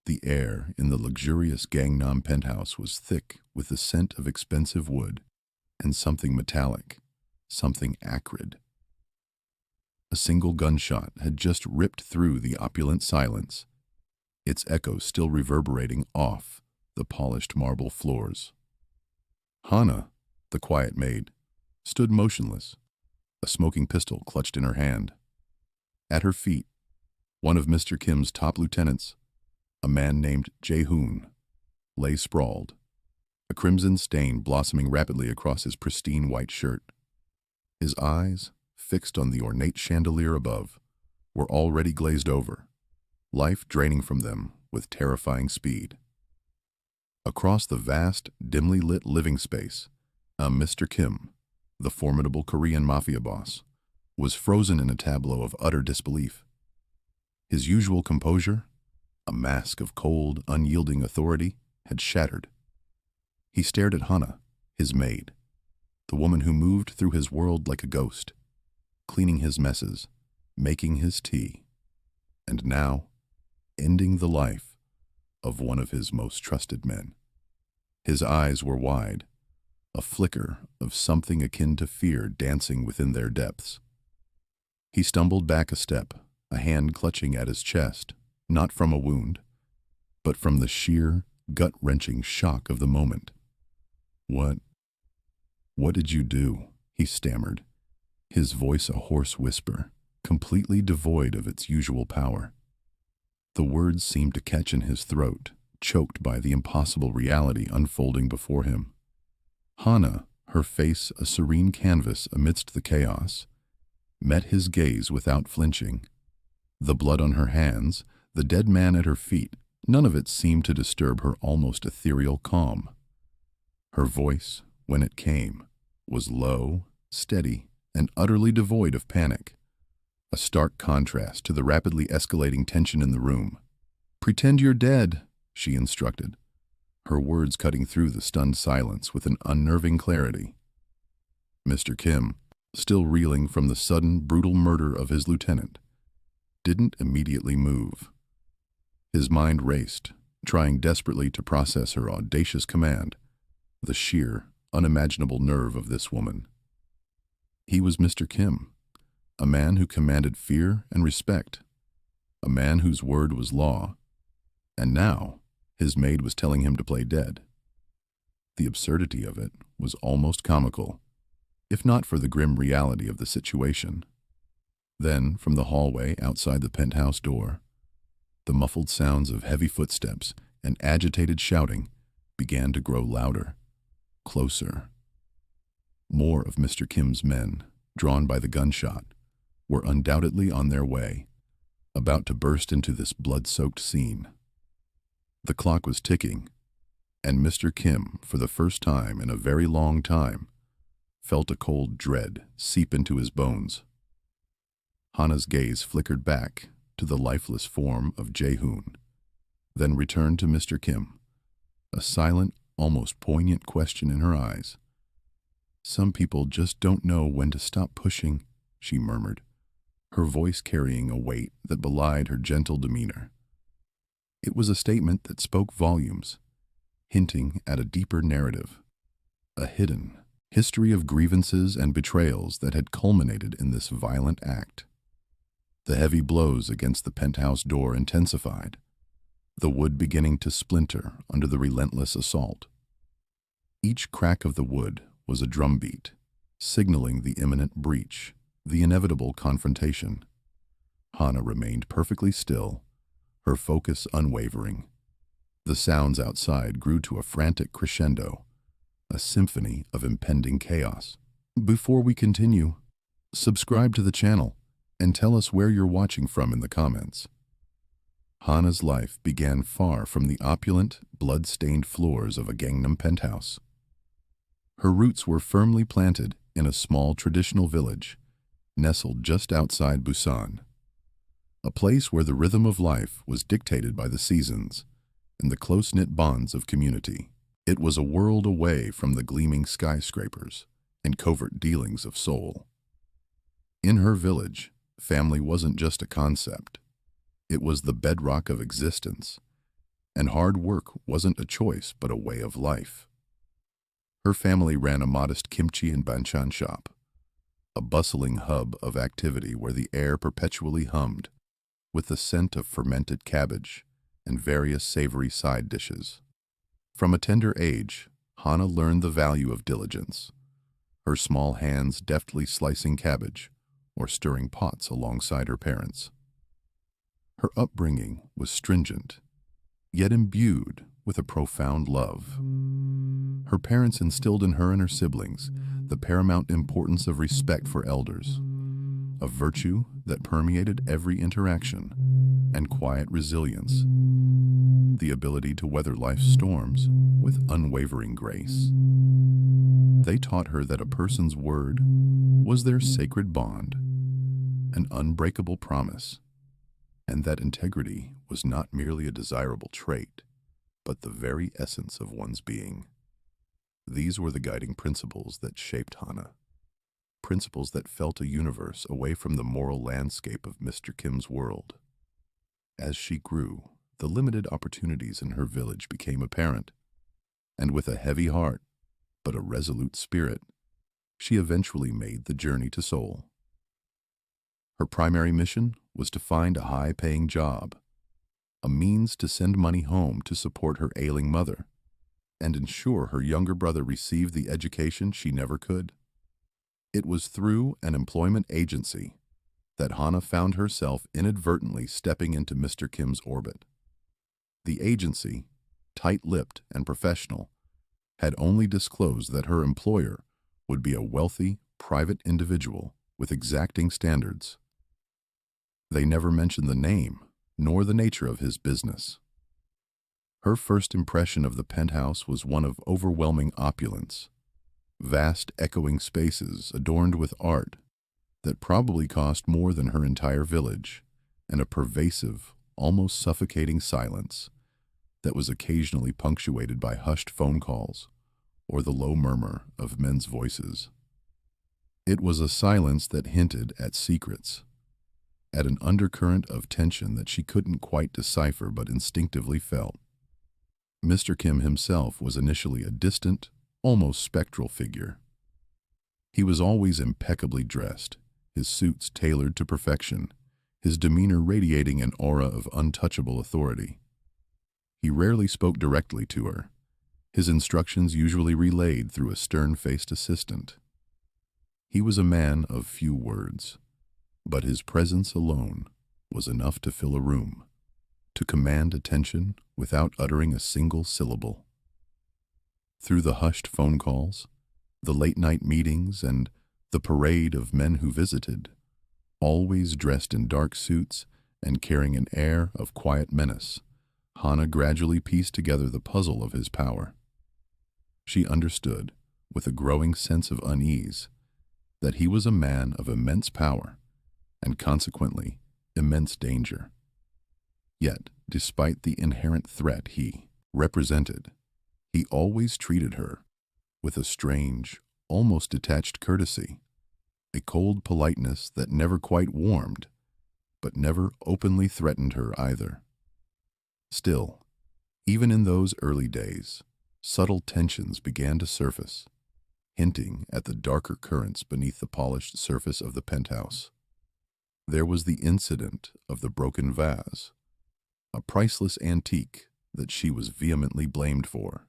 The air in the luxurious Gangnam penthouse was thick with the scent of expensive wood and something metallic, something acrid. A single gunshot had just ripped through the opulent silence, its echoes still reverberating off the polished marble floors. Hana, the quiet maid, stood motionless, a smoking pistol clutched in her hand. At her feet, one of Mr. Kim's top lieutenants, a man named Jae-hoon, lay sprawled, a crimson stain blossoming rapidly across his pristine white shirt. His eyes, fixed on the ornate chandelier above, were already glazed over, life draining from them with terrifying speed. Across the vast, dimly lit living space, Mr. Kim, the formidable Korean Mafia boss, was frozen in a tableau of utter disbelief. His usual composure, a mask of cold, unyielding authority, had shattered. He stared at Hana, his maid, the woman who moved through his world like a ghost, cleaning his messes, making his tea, and now ending the life of one of his most trusted men. His eyes were wide, a flicker of something akin to fear dancing within their depths. He stumbled back a step, a hand clutching at his chest, not from a wound, but from the sheer, gut-wrenching shock of the moment. What did you do?" he stammered, his voice a hoarse whisper, completely devoid of its usual power. The words seemed to catch in his throat, choked by the impossible reality unfolding before him. Hana, her face a serene canvas amidst the chaos, met his gaze without flinching. The blood on her hands, the dead man at her feet, none of it seemed to disturb her almost ethereal calm. Her voice, when it came, was low, steady, and utterly devoid of panic, a stark contrast to the rapidly escalating tension in the room. "Pretend you're dead," she instructed, her words cutting through the stunned silence with an unnerving clarity. Mr. Kim, still reeling from the sudden, brutal murder of his lieutenant, didn't immediately move. His mind raced, trying desperately to process her audacious command, the sheer, unimaginable nerve of this woman. He was Mr. Kim, a man who commanded fear and respect, a man whose word was law, and now his maid was telling him to play dead. The absurdity of it was almost comical, if not for the grim reality of the situation. Then, from the hallway outside the penthouse door, the muffled sounds of heavy footsteps and agitated shouting began to grow louder, closer. More of Mr. Kim's men, drawn by the gunshot, were undoubtedly on their way, about to burst into this blood-soaked scene. The clock was ticking, and Mr. Kim, for the first time in a very long time, felt a cold dread seep into his bones. Hana's gaze flickered back to the lifeless form of Jae-hoon, then returned to Mr. Kim, a silent, almost poignant question in her eyes. "Some people just don't know when to stop pushing," she murmured, her voice carrying a weight that belied her gentle demeanor. It was a statement that spoke volumes, hinting at a deeper narrative, a hidden history of grievances and betrayals that had culminated in this violent act. The heavy blows against the penthouse door intensified, the wood beginning to splinter under the relentless assault. Each crack of the wood was a drumbeat, signaling the imminent breach, the inevitable confrontation. Hana remained perfectly still, her focus unwavering. The sounds outside grew to a frantic crescendo, a symphony of impending chaos. Before we continue, subscribe to the channel and tell us where you're watching from in the comments. Hana's life began far from the opulent, blood-stained floors of a Gangnam penthouse. Her roots were firmly planted in a small traditional village, nestled just outside Busan, a place where the rhythm of life was dictated by the seasons and the close-knit bonds of community. It was a world away from the gleaming skyscrapers and covert dealings of Seoul. In her village, family wasn't just a concept. It was the bedrock of existence, and hard work wasn't a choice but a way of life. Her family ran a modest kimchi and banchan shop, a bustling hub of activity where the air perpetually hummed with the scent of fermented cabbage and various savory side dishes. From a tender age, Hana learned the value of diligence, her small hands deftly slicing cabbage or stirring pots alongside her parents. Her upbringing was stringent, yet imbued with a profound love. Her parents instilled in her and her siblings the paramount importance of respect for elders, a virtue that permeated every interaction, and quiet resilience, the ability to weather life's storms with unwavering grace. They taught her that a person's word was their sacred bond, an unbreakable promise, and that integrity was not merely a desirable trait, but the very essence of one's being. These were the guiding principles that shaped Hana, principles that felt a universe away from the moral landscape of Mr. Kim's world. As she grew, the limited opportunities in her village became apparent, and with a heavy heart, but a resolute spirit, she eventually made the journey to Seoul. Her primary mission was to find a high-paying job, a means to send money home to support her ailing mother, and ensure her younger brother received the education she never could. It was through an employment agency that Hana found herself inadvertently stepping into Mr. Kim's orbit. The agency, tight-lipped and professional, had only disclosed that her employer would be a wealthy, private individual with exacting standards. They never mentioned the name nor the nature of his business. Her first impression of the penthouse was one of overwhelming opulence, vast echoing spaces adorned with art that probably cost more than her entire village, and a pervasive, almost suffocating silence that was occasionally punctuated by hushed phone calls or the low murmur of men's voices. It was a silence that hinted at secrets, at an undercurrent of tension that she couldn't quite decipher but instinctively felt. Mr. Kim himself was initially a distant, almost spectral figure. He was always impeccably dressed, his suits tailored to perfection, his demeanor radiating an aura of untouchable authority. He rarely spoke directly to her, his instructions usually relayed through a stern-faced assistant. He was a man of few words, but his presence alone was enough to fill a room, to command attention without uttering a single syllable. Through the hushed phone calls, the late-night meetings, and the parade of men who visited, always dressed in dark suits and carrying an air of quiet menace, Hana gradually pieced together the puzzle of his power. She understood, with a growing sense of unease, that he was a man of immense power and consequently immense danger. Yet, despite the inherent threat he represented, he always treated her with a strange, almost detached courtesy, a cold politeness that never quite warmed, but never openly threatened her either. Still, even in those early days, subtle tensions began to surface, hinting at the darker currents beneath the polished surface of the penthouse. There was the incident of the broken vase, a priceless antique that she was vehemently blamed for,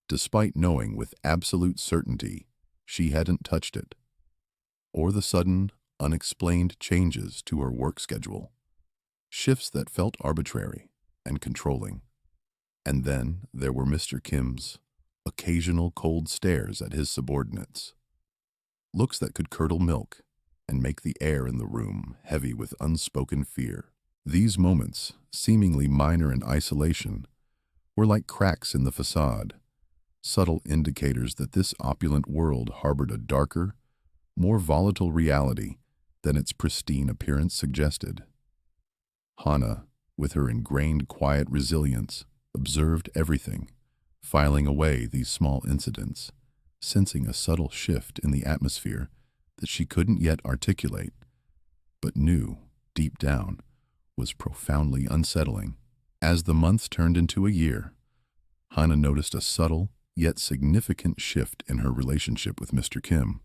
despite knowing with absolute certainty she hadn't touched it, or the sudden, unexplained changes to her work schedule, shifts that felt arbitrary and controlling. And then there were Mr. Kim's occasional cold stares at his subordinates, looks that could curdle milk and make the air in the room heavy with unspoken fear. These moments, seemingly minor in isolation, were like cracks in the facade, subtle indicators that this opulent world harbored a darker, more volatile reality than its pristine appearance suggested. Hana, with her ingrained quiet resilience, observed everything, filing away these small incidents, sensing a subtle shift in the atmosphere that she couldn't yet articulate, but knew, deep down, was profoundly unsettling. As the months turned into a year, Hannah noticed a subtle yet significant shift in her relationship with Mr. Kim.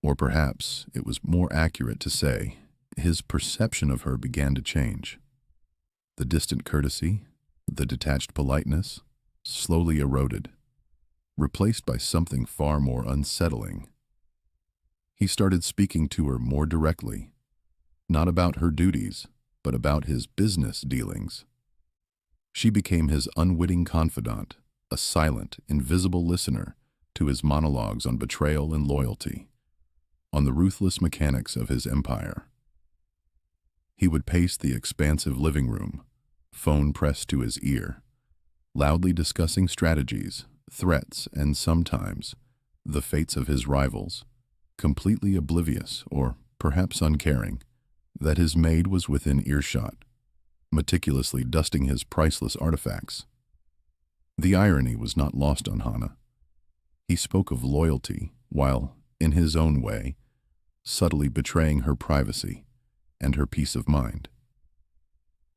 Or perhaps it was more accurate to say his perception of her began to change. The distant courtesy, the detached politeness, slowly eroded, replaced by something far more unsettling. He started speaking to her more directly, not about her duties, but about his business dealings. She became his unwitting confidant, a silent, invisible listener to his monologues on betrayal and loyalty, on the ruthless mechanics of his empire. He would pace the expansive living room, phone pressed to his ear, loudly discussing strategies, threats, and sometimes the fates of his rivals, completely oblivious, or perhaps uncaring, that his maid was within earshot, meticulously dusting his priceless artifacts. The irony was not lost on Hannah. He spoke of loyalty while, in his own way, subtly betraying her privacy and her peace of mind.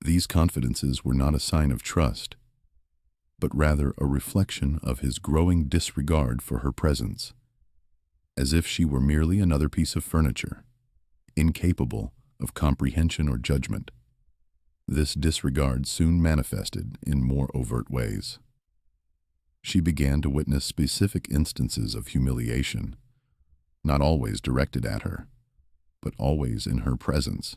These confidences were not a sign of trust, but rather a reflection of his growing disregard for her presence, as if she were merely another piece of furniture, incapable of comprehension or judgment. This disregard soon manifested in more overt ways. She began to witness specific instances of humiliation, not always directed at her, but always in her presence,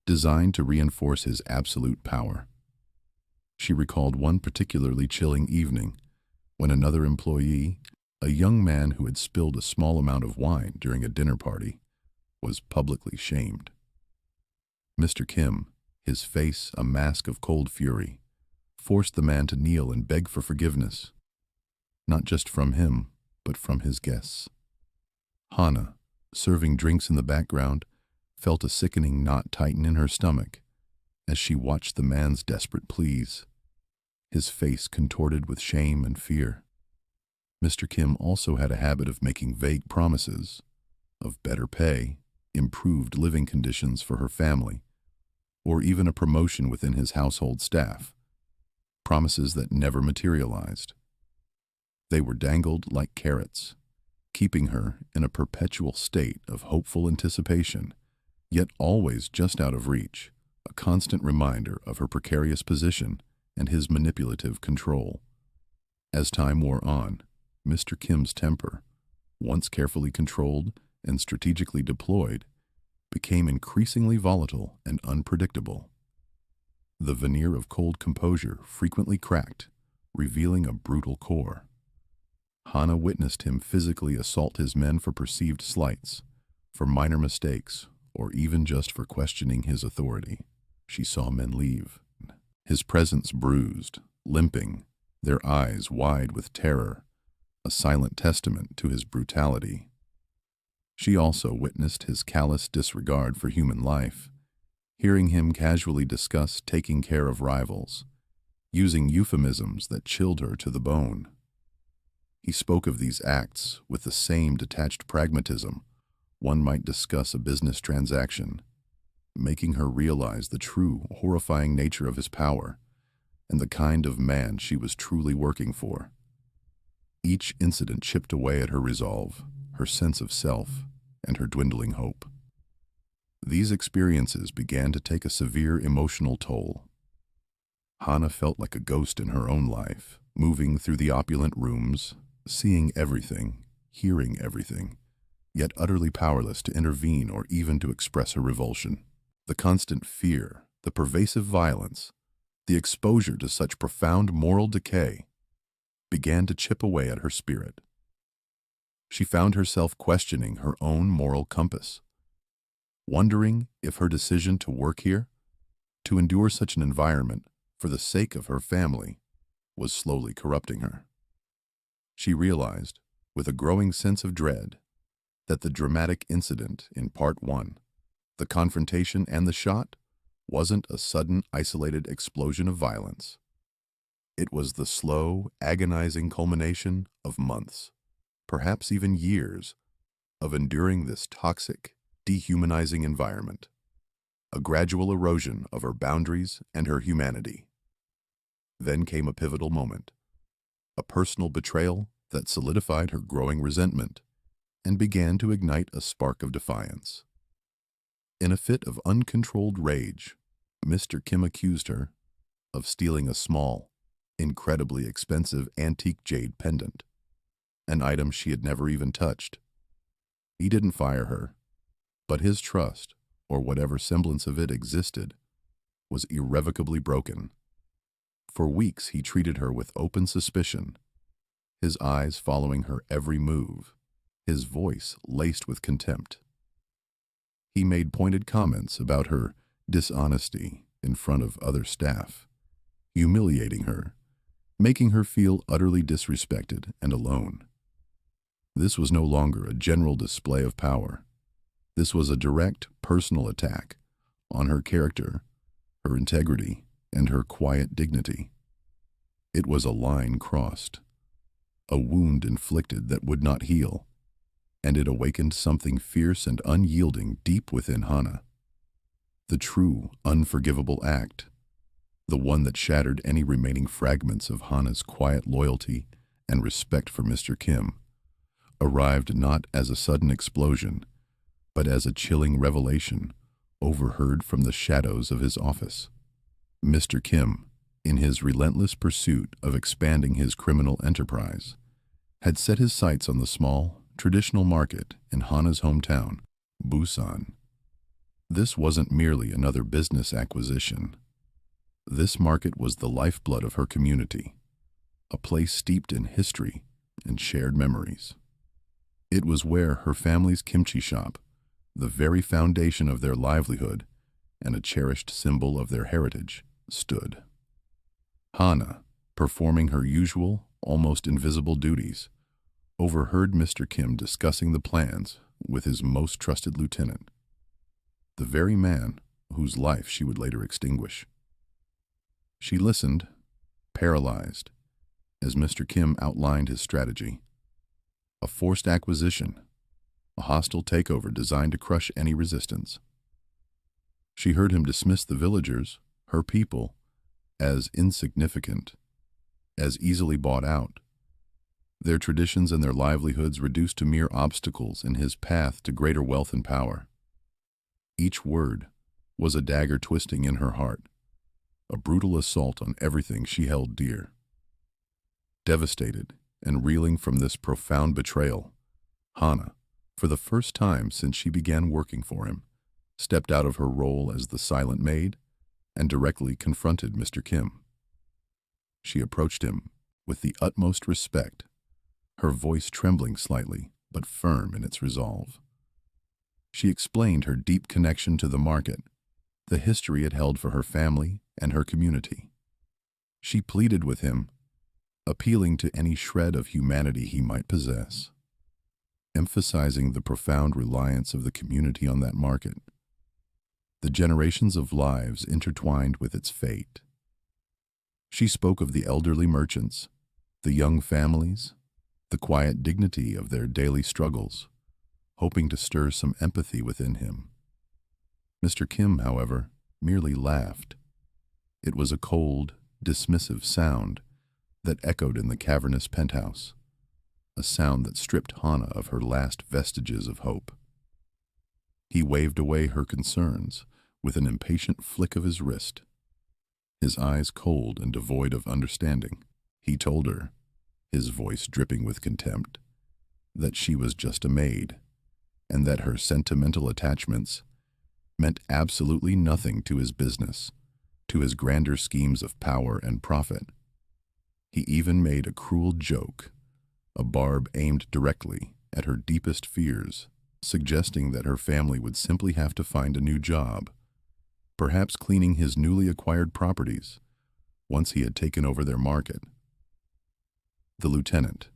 designed to reinforce his absolute power. She recalled one particularly chilling evening when another employee, a young man who had spilled a small amount of wine during a dinner party, was publicly shamed. Mr. Kim, his face a mask of cold fury, forced the man to kneel and beg for forgiveness, not just from him, but from his guests. Hannah, serving drinks in the background, felt a sickening knot tighten in her stomach as she watched the man's desperate pleas, his face contorted with shame and fear. Mr. Kim also had a habit of making vague promises of better pay, improved living conditions for her family, or even a promotion within his household staff, promises that never materialized. They were dangled like carrots, keeping her in a perpetual state of hopeful anticipation, yet always just out of reach, a constant reminder of her precarious position and his manipulative control. As time wore on, Mr. Kim's temper, once carefully controlled and strategically deployed, became increasingly volatile and unpredictable. The veneer of cold composure frequently cracked, revealing a brutal core. Hannah witnessed him physically assault his men for perceived slights, for minor mistakes, or even just for questioning his authority. She saw men leave, his presence bruised, limping, their eyes wide with terror, a silent testament to his brutality. She also witnessed his callous disregard for human life, hearing him casually discuss taking care of rivals, using euphemisms that chilled her to the bone. He spoke of these acts with the same detached pragmatism one might discuss a business transaction, making her realize the true, horrifying nature of his power and the kind of man she was truly working for. Each incident chipped away at her resolve, her sense of self, and her dwindling hope. These experiences began to take a severe emotional toll. Hannah felt like a ghost in her own life, moving through the opulent rooms, seeing everything, hearing everything, yet utterly powerless to intervene or even to express her revulsion. The constant fear, the pervasive violence, the exposure to such profound moral decay began to chip away at her spirit. She found herself questioning her own moral compass, wondering if her decision to work here, to endure such an environment for the sake of her family, was slowly corrupting her. She realized, with a growing sense of dread, that the dramatic incident in Part 1, the confrontation and the shot, wasn't a sudden, isolated explosion of violence. It was the slow, agonizing culmination of months, perhaps even years, of enduring this toxic, dehumanizing environment. a gradual erosion of her boundaries and her humanity. Then came a pivotal moment, a personal betrayal that solidified her growing resentment and began to ignite a spark of defiance. In a fit of uncontrolled rage, Mr. Kim accused her of stealing a small, incredibly expensive antique jade pendant, an item she had never even touched. He didn't fire her, but his trust, or whatever semblance of it existed, was irrevocably broken. For weeks he treated her with open suspicion, his eyes following her every move, his voice laced with contempt. He made pointed comments about her dishonesty in front of other staff, humiliating her, making her feel utterly disrespected and alone. This was no longer a general display of power. This was a direct, personal attack on her character, her integrity, and her quiet dignity. It was a line crossed, a wound inflicted that would not heal, and it awakened something fierce and unyielding deep within Hana. The true, unforgivable act, the one that shattered any remaining fragments of Hana's quiet loyalty and respect for Mr. Kim, arrived not as a sudden explosion, but as a chilling revelation overheard from the shadows of his office. Mr. Kim, in his relentless pursuit of expanding his criminal enterprise, had set his sights on the small, traditional market in Hana's hometown, Busan. This wasn't merely another business acquisition. This market was the lifeblood of her community, a place steeped in history and shared memories. It was where her family's kimchi shop, the very foundation of their livelihood and a cherished symbol of their heritage, stood. Hana, performing her usual, almost invisible duties, overheard Mr. Kim discussing the plans with his most trusted lieutenant, the very man whose life she would later extinguish. She listened, paralyzed, as Mr. Kim outlined his strategy. A forced acquisition, a hostile takeover designed to crush any resistance. She heard him dismiss the villagers, her people, as insignificant, as easily bought out, their traditions and their livelihoods reduced to mere obstacles in his path to greater wealth and power. Each word was a dagger twisting in her heart, a brutal assault on everything she held dear. Devastated and reeling from this profound betrayal, Hana, for the first time since she began working for him, stepped out of her role as the silent maid and directly confronted Mr. Kim. She approached him with the utmost respect, her voice trembling slightly but firm in its resolve. She explained her deep connection to the market, the history it held for her family and her community. She pleaded with him, appealing to any shred of humanity he might possess, emphasizing the profound reliance of the community on that market, the generations of lives intertwined with its fate. She spoke of the elderly merchants, the young families, the quiet dignity of their daily struggles, hoping to stir some empathy within him. Mr. Kim, however, merely laughed. It was a cold, dismissive sound that echoed in the cavernous penthouse, a sound that stripped Hana of her last vestiges of hope. He waved away her concerns with an impatient flick of his wrist. His eyes cold and devoid of understanding, he told her, his voice dripping with contempt, that she was just a maid, and that her sentimental attachments meant absolutely nothing to his business, to his grander schemes of power and profit. He even made a cruel joke, a barb aimed directly at her deepest fears, suggesting that her family would simply have to find a new job, perhaps cleaning his newly acquired properties once he had taken over their market. The lieutenant,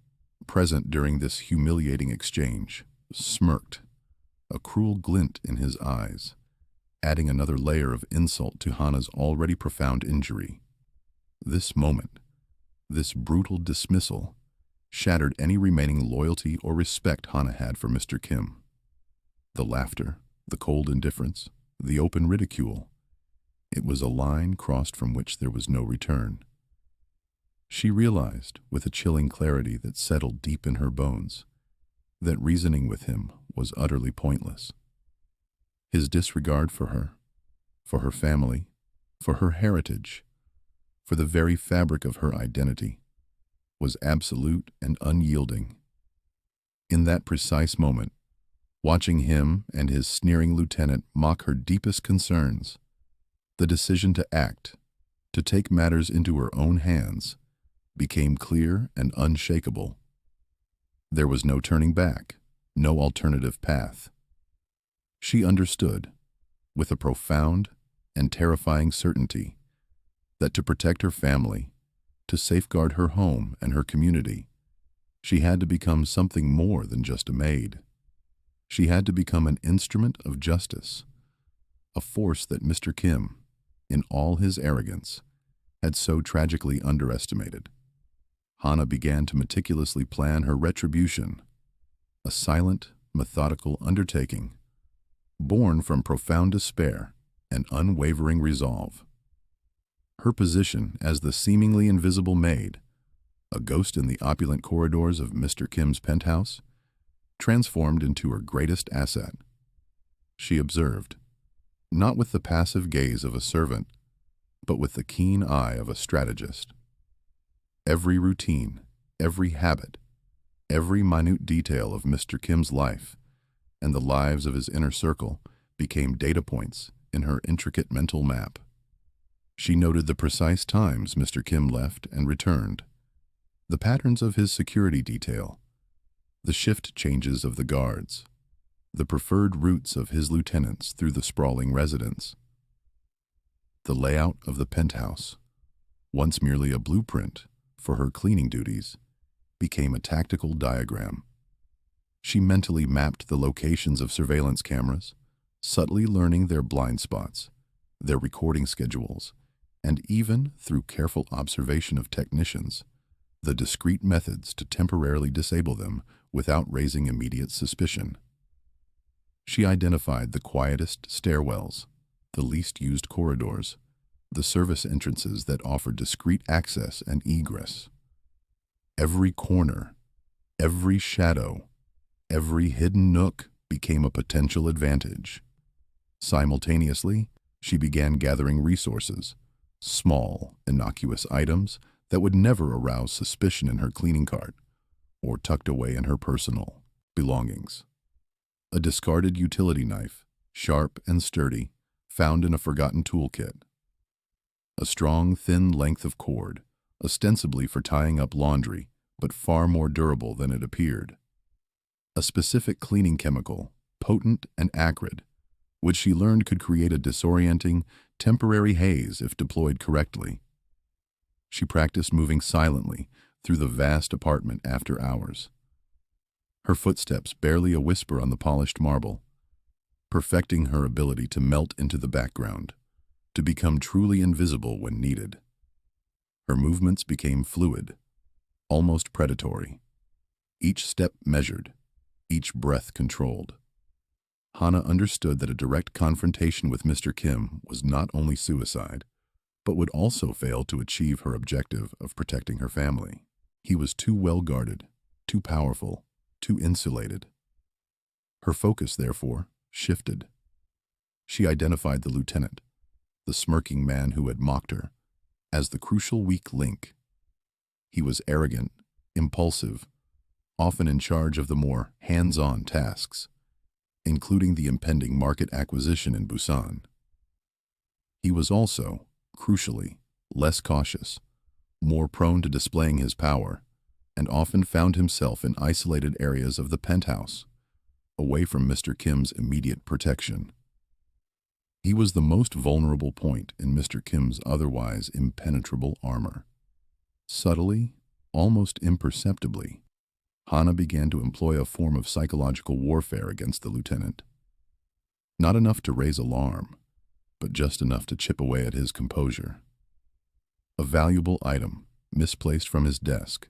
present during this humiliating exchange, smirked, a cruel glint in his eyes, adding another layer of insult to Hana's already profound injury. This moment, this brutal dismissal, shattered any remaining loyalty or respect Hana had for Mr. Kim. The laughter, the cold indifference, the open ridicule. It was a line crossed from which there was no return. She realized, with a chilling clarity that settled deep in her bones, that reasoning with him was utterly pointless. His disregard for her family, for her heritage, for the very fabric of her identity, was absolute and unyielding. In that precise moment, watching him and his sneering lieutenant mock her deepest concerns, the decision to act, to take matters into her own hands, became clear and unshakable. There was no turning back, no alternative path. She understood, with a profound and terrifying certainty, that to protect her family, to safeguard her home and her community, she had to become something more than just a maid. She had to become an instrument of justice, a force that Mr. Kim, in all his arrogance, had so tragically underestimated. Hana began to meticulously plan her retribution, a silent, methodical undertaking, born from profound despair and unwavering resolve. Her position as the seemingly invisible maid, a ghost in the opulent corridors of Mr. Kim's penthouse, transformed into her greatest asset. She observed, not with the passive gaze of a servant, but with the keen eye of a strategist. Every routine, every habit, every minute detail of Mr. Kim's life and the lives of his inner circle became data points in her intricate mental map. She noted the precise times Mr. Kim left and returned, the patterns of his security detail, the shift changes of the guards, the preferred routes of his lieutenants through the sprawling residence. The layout of the penthouse, once merely a blueprint for her cleaning duties, became a tactical diagram. She mentally mapped the locations of surveillance cameras, subtly learning their blind spots, their recording schedules, and even, through careful observation of technicians, the discreet methods to temporarily disable them without raising immediate suspicion. She identified the quietest stairwells, the least used corridors, the service entrances that offered discreet access and egress. Every corner, every shadow, every hidden nook became a potential advantage. Simultaneously, she began gathering resources, small, innocuous items that would never arouse suspicion in her cleaning cart or tucked away in her personal belongings. A discarded utility knife, sharp and sturdy, found in a forgotten toolkit. A strong, thin length of cord, ostensibly for tying up laundry, but far more durable than it appeared. A specific cleaning chemical, potent and acrid, which she learned could create a disorienting, temporary haze if deployed correctly. She practiced moving silently through the vast apartment after hours, her footsteps barely a whisper on the polished marble, perfecting her ability to melt into the background, to become truly invisible when needed. Her movements became fluid, almost predatory, each step measured, each breath controlled. Hana understood that a direct confrontation with Mr. Kim was not only suicide, but would also fail to achieve her objective of protecting her family. He was too well guarded, too powerful, too insulated. Her focus, therefore, shifted. She identified the lieutenant, the smirking man who had mocked her, as the crucial weak link. He was arrogant, impulsive, often in charge of the more hands-on tasks, including the impending market acquisition in Busan. He was also, crucially, less cautious, more prone to displaying his power, and often found himself in isolated areas of the penthouse, away from Mr. Kim's immediate protection. He was the most vulnerable point in Mr. Kim's otherwise impenetrable armor. Subtly, almost imperceptibly, Hana began to employ a form of psychological warfare against the lieutenant. Not enough to raise alarm, but just enough to chip away at his composure. A valuable item, misplaced from his desk,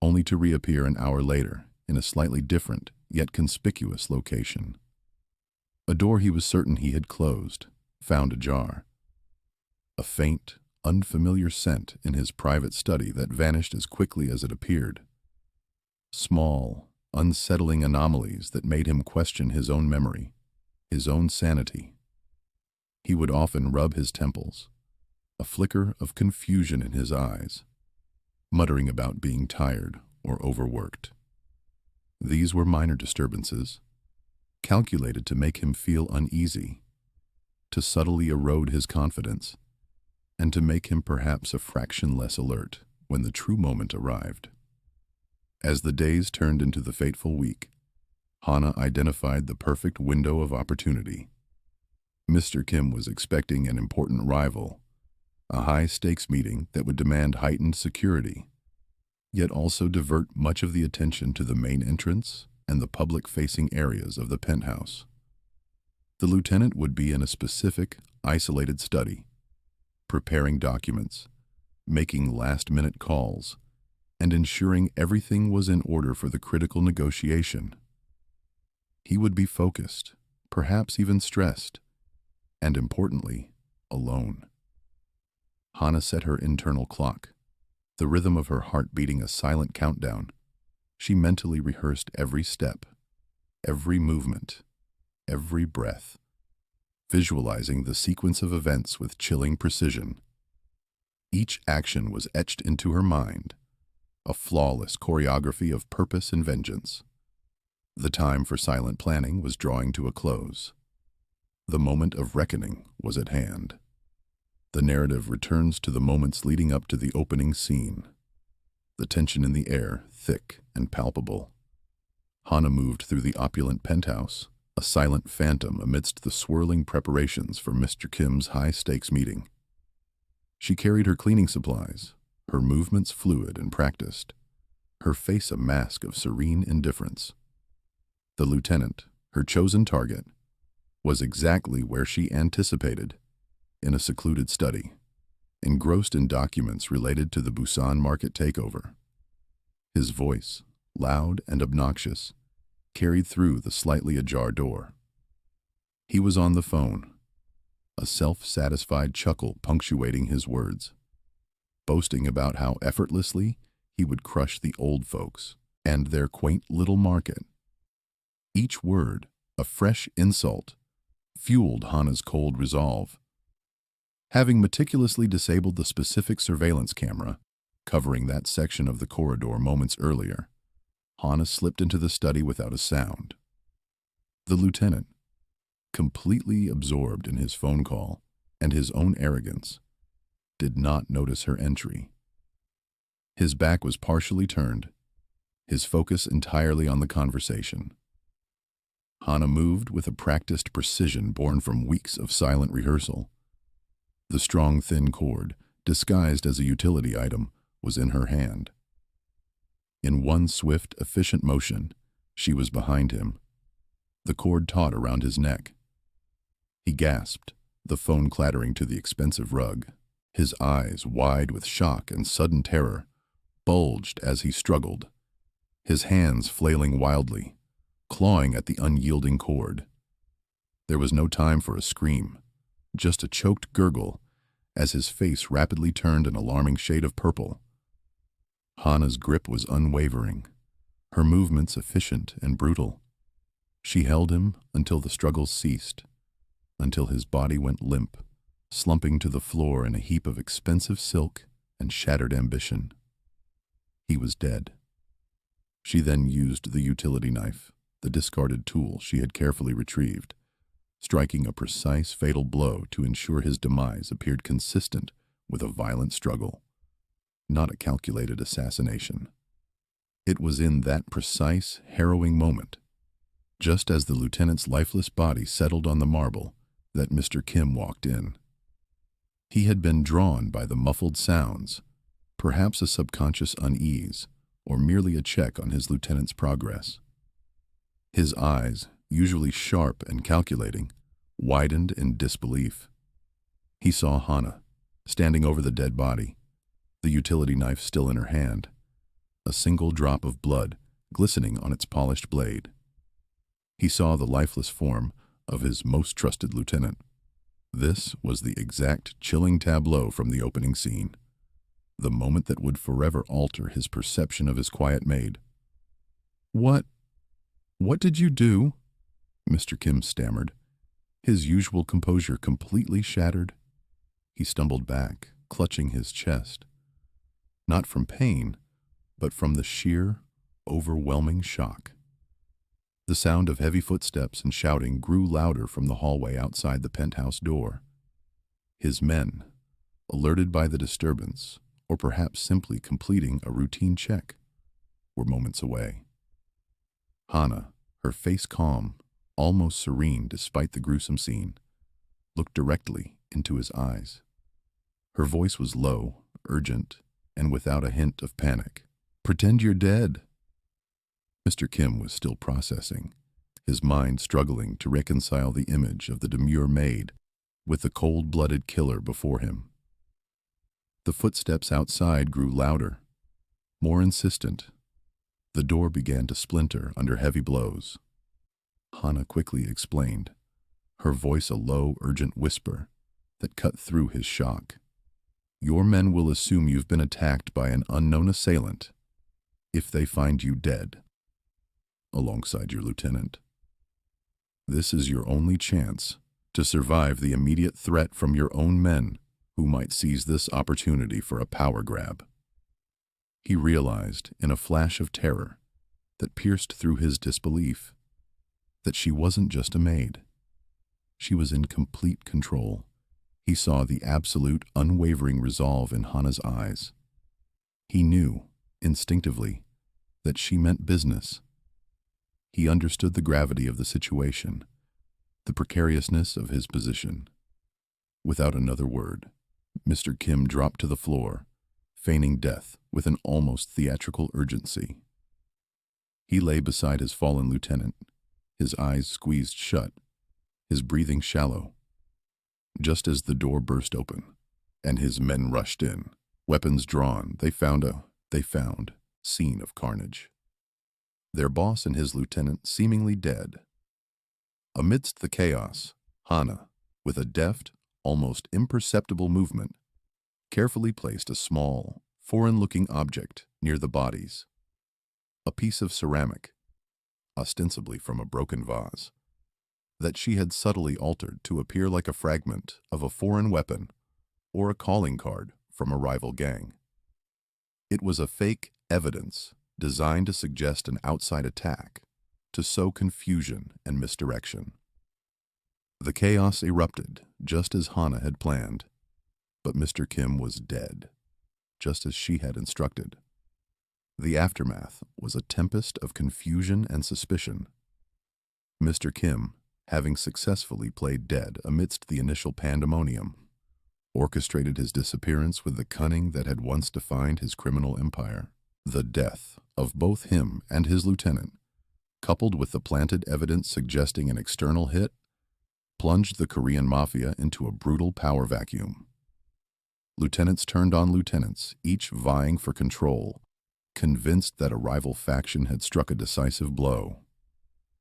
only to reappear an hour later in a slightly different, yet conspicuous location. A door he was certain he had closed, found ajar. A faint, unfamiliar scent in his private study that vanished as quickly as it appeared. Small, unsettling anomalies that made him question his own memory, his own sanity. He would often rub his temples, a flicker of confusion in his eyes, muttering about being tired or overworked. These were minor disturbances, calculated to make him feel uneasy, to subtly erode his confidence, and to make him perhaps a fraction less alert when the true moment arrived. As the days turned into the fateful week, Hana identified the perfect window of opportunity. Mr. Kim was expecting an important rival, a high-stakes meeting that would demand heightened security, yet also divert much of the attention to the main entrance and the public-facing areas of the penthouse. The lieutenant would be in a specific, isolated study, preparing documents, making last-minute calls, and ensuring everything was in order for the critical negotiation. He would be focused, perhaps even stressed, and importantly, alone. Hana set her internal clock, the rhythm of her heart beating a silent countdown. She mentally rehearsed every step, every movement, every breath, visualizing the sequence of events with chilling precision. Each action was etched into her mind, a flawless choreography of purpose and vengeance. The time for silent planning was drawing to a close. The moment of reckoning was at hand. The narrative returns to the moments leading up to the opening scene, the tension in the air thick and palpable. Hana moved through the opulent penthouse, a silent phantom amidst the swirling preparations for Mr. Kim's high-stakes meeting. She carried her cleaning supplies, her movements fluid and practiced, her face a mask of serene indifference. The lieutenant, her chosen target, was exactly where she anticipated, in a secluded study, engrossed in documents related to the Busan market takeover. His voice, loud and obnoxious, carried through the slightly ajar door. He was on the phone, a self-satisfied chuckle punctuating his words, boasting about how effortlessly he would crush the old folks and their quaint little market. Each word, a fresh insult, fueled Hana's cold resolve. Having meticulously disabled the specific surveillance camera covering that section of the corridor moments earlier, Hana slipped into the study without a sound. The lieutenant, completely absorbed in his phone call and his own arrogance, did not notice her entry. His back was partially turned, his focus entirely on the conversation. Hana moved with a practiced precision born from weeks of silent rehearsal. The strong, thin cord, disguised as a utility item, was in her hand. In one swift, efficient motion, she was behind him, the cord taut around his neck. He gasped, the phone clattering to the expensive rug. His eyes, wide with shock and sudden terror, bulged as he struggled, his hands flailing wildly, clawing at the unyielding cord. There was no time for a scream, just a choked gurgle as his face rapidly turned an alarming shade of purple. Hana's grip was unwavering, her movements efficient and brutal. She held him until the struggle ceased, until his body went limp, slumping to the floor in a heap of expensive silk and shattered ambition. He was dead. She then used the utility knife, the discarded tool she had carefully retrieved, striking a precise, fatal blow to ensure his demise appeared consistent with a violent struggle, not a calculated assassination. It was in that precise, harrowing moment, just as the lieutenant's lifeless body settled on the marble, that Mr. Kim walked in. He had been drawn by the muffled sounds, perhaps a subconscious unease, or merely a check on his lieutenant's progress. His eyes, usually sharp and calculating, widened in disbelief. He saw Hana, standing over the dead body, the utility knife still in her hand, a single drop of blood glistening on its polished blade. He saw the lifeless form of his most trusted lieutenant. This was the exact chilling tableau from the opening scene, the moment that would forever alter his perception of his quiet maid. What did you do?" Mr. Kim stammered, his usual composure completely shattered. He stumbled back, clutching his chest, not from pain, but from the sheer, overwhelming shock. The sound of heavy footsteps and shouting grew louder from the hallway outside the penthouse door. His men, alerted by the disturbance, or perhaps simply completing a routine check, were moments away. Hannah, her face calm, almost serene despite the gruesome scene, looked directly into his eyes. Her voice was low, urgent, and without a hint of panic. "Pretend you're dead." Mr. Kim was still processing, his mind struggling to reconcile the image of the demure maid with the cold-blooded killer before him. The footsteps outside grew louder, more insistent. The door began to splinter under heavy blows. Hannah quickly explained, her voice a low, urgent whisper that cut through his shock. "Your men will assume you've been attacked by an unknown assailant if they find you dead, alongside your lieutenant. This is your only chance to survive the immediate threat from your own men who might seize this opportunity for a power grab." He realized in a flash of terror that pierced through his disbelief that she wasn't just a maid. She was in complete control. He saw the absolute, unwavering resolve in Hannah's eyes. He knew, instinctively, that she meant business. He understood the gravity of the situation, the precariousness of his position. Without another word, Mr. Kim dropped to the floor, feigning death with an almost theatrical urgency. He lay beside his fallen lieutenant, his eyes squeezed shut, his breathing shallow. Just as the door burst open, and his men rushed in, weapons drawn, they found scene of carnage. Their boss and his lieutenant seemingly dead. Amidst the chaos, Hannah, with a deft, almost imperceptible movement, carefully placed a small, foreign-looking object near the bodies. A piece of ceramic, ostensibly from a broken vase, that she had subtly altered to appear like a fragment of a foreign weapon or a calling card from a rival gang. It was a fake evidence designed to suggest an outside attack, to sow confusion and misdirection. The chaos erupted just as Hannah had planned, but Mr. Kim was dead, just as she had instructed. The aftermath was a tempest of confusion and suspicion. Mr. Kim, having successfully played dead amidst the initial pandemonium, orchestrated his disappearance with the cunning that had once defined his criminal empire. The death of both him and his lieutenant, coupled with the planted evidence suggesting an external hit, plunged the Korean Mafia into a brutal power vacuum. Lieutenants turned on lieutenants, each vying for control, convinced that a rival faction had struck a decisive blow.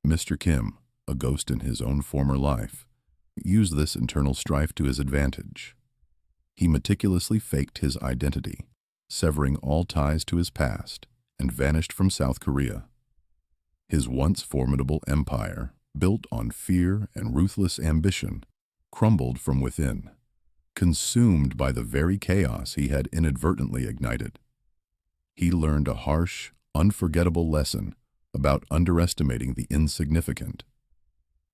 Mr. Kim, a ghost in his own former life, used this internal strife to his advantage. He meticulously faked his identity, severing all ties to his past, and vanished from South Korea. His once formidable empire, built on fear and ruthless ambition, crumbled from within, consumed by the very chaos he had inadvertently ignited. He learned a harsh, unforgettable lesson about underestimating the insignificant,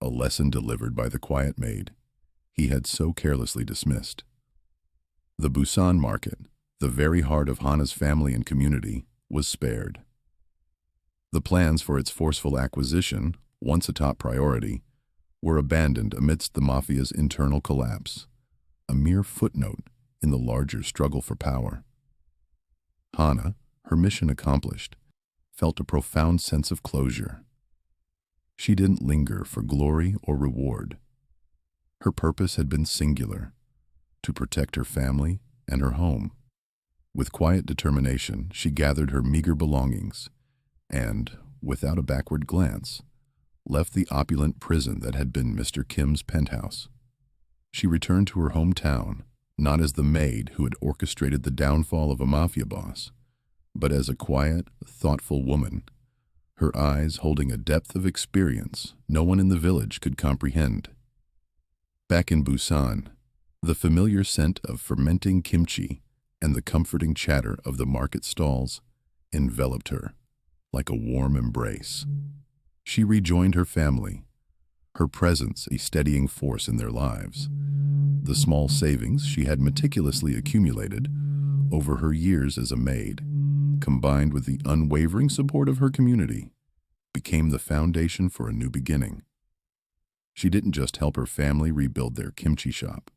a lesson delivered by the quiet maid he had so carelessly dismissed. The Busan market, the very heart of Hannah's family and community, was spared. The plans for its forceful acquisition, once a top priority, were abandoned amidst the Mafia's internal collapse, a mere footnote in the larger struggle for power. Hannah, her mission accomplished, felt a profound sense of closure. She didn't linger for glory or reward. Her purpose had been singular, to protect her family and her home. With quiet determination, she gathered her meager belongings and, without a backward glance, left the opulent prison that had been Mr. Kim's penthouse. She returned to her hometown, not as the maid who had orchestrated the downfall of a mafia boss, but as a quiet, thoughtful woman, her eyes holding a depth of experience no one in the village could comprehend. Back in Busan, the familiar scent of fermenting kimchi and the comforting chatter of the market stalls enveloped her like a warm embrace. She rejoined her family, her presence a steadying force in their lives. The small savings she had meticulously accumulated over her years as a maid, combined with the unwavering support of her community, became the foundation for a new beginning. She didn't just help her family rebuild their kimchi shop.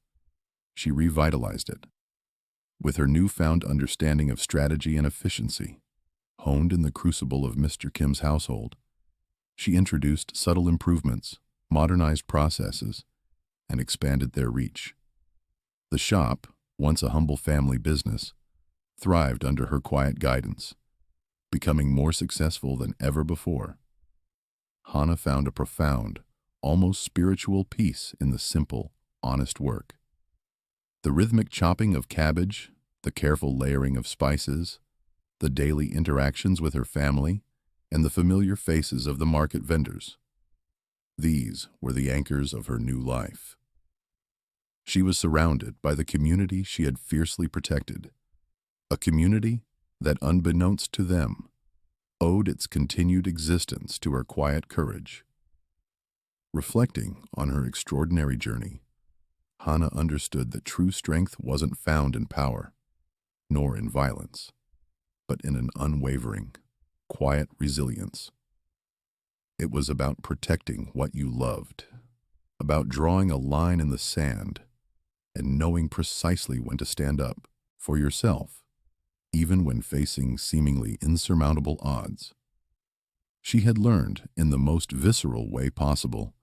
She revitalized it. With her newfound understanding of strategy and efficiency, honed in the crucible of Mr. Kim's household, she introduced subtle improvements, modernized processes, and expanded their reach. The shop, once a humble family business, thrived under her quiet guidance, becoming more successful than ever before. Hana found a profound, almost spiritual peace in the simple, honest work. The rhythmic chopping of cabbage, the careful layering of spices, the daily interactions with her family, and the familiar faces of the market vendors. These were the anchors of her new life. She was surrounded by the community she had fiercely protected, a community that, unbeknownst to them, owed its continued existence to her quiet courage. Reflecting on her extraordinary journey, Hana understood that true strength wasn't found in power, nor in violence, but in an unwavering, quiet resilience. It was about protecting what you loved, about drawing a line in the sand, and knowing precisely when to stand up for yourself, even when facing seemingly insurmountable odds. She had learned in the most visceral way possible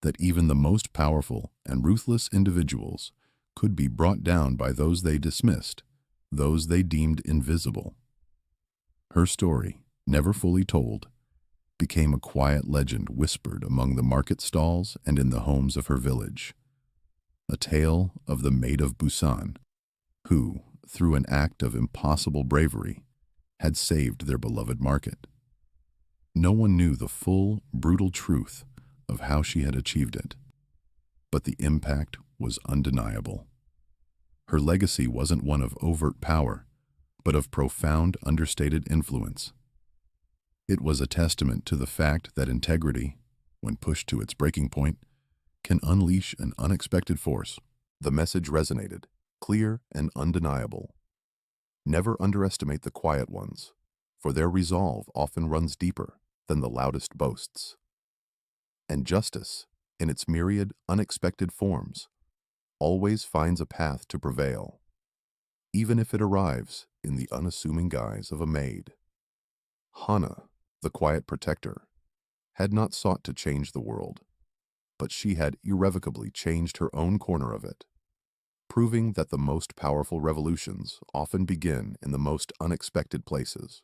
that even the most powerful and ruthless individuals could be brought down by those they dismissed, those they deemed invisible. Her story, never fully told, became a quiet legend whispered among the market stalls and in the homes of her village. A tale of the Maid of Busan, who, through an act of impossible bravery, had saved their beloved market. No one knew the full, brutal truth of how she had achieved it, but the impact was undeniable. Her legacy wasn't one of overt power, but of profound, understated influence. It was a testament to the fact that integrity, when pushed to its breaking point, can unleash an unexpected force. The message resonated, clear and undeniable. Never underestimate the quiet ones, for their resolve often runs deeper than the loudest boasts. And justice, in its myriad unexpected forms, always finds a path to prevail, even if it arrives in the unassuming guise of a maid. Hana, the quiet protector, had not sought to change the world, but she had irrevocably changed her own corner of it, proving that the most powerful revolutions often begin in the most unexpected places.